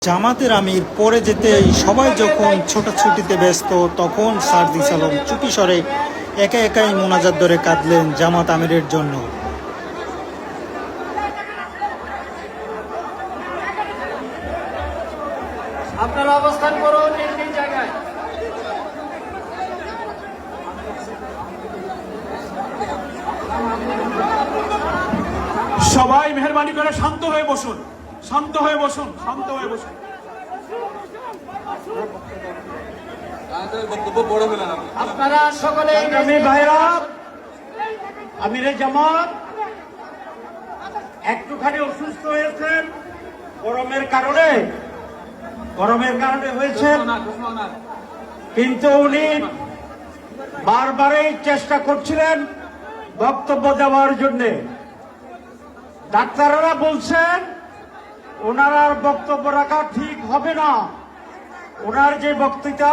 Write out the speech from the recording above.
জামাতের আমির পরে যেতেই সবাই যখন ছোটাছুটিতে ব্যস্ত, তখন সার্জিস আলম চুপি স্বরে একা একাই মোনাজাত ধরে কাঁদলেন জামাত আমিরের জন্য। আপনারা অবস্থান করুন নিজ নিজ জায়গায়। সবাই মেহরবানি করে শান্ত হয়ে বসুন, শান্ত হয়ে বসুন, শান্ত হয়ে বসুন। আপনারা সকলে ভাইরা, আমিরে জামাত একটুখানি অসুস্থ হয়েছেন গরমের কারণে হয়েছেন, কিন্তু উনি বারবারই চেষ্টা করছিলেন বক্তব্য দেওয়ার জন্য। ডাক্তাররা বলছেন ওনার আর বক্তব্য রাখা ঠিক হবে না। ওনার যে বক্তৃতা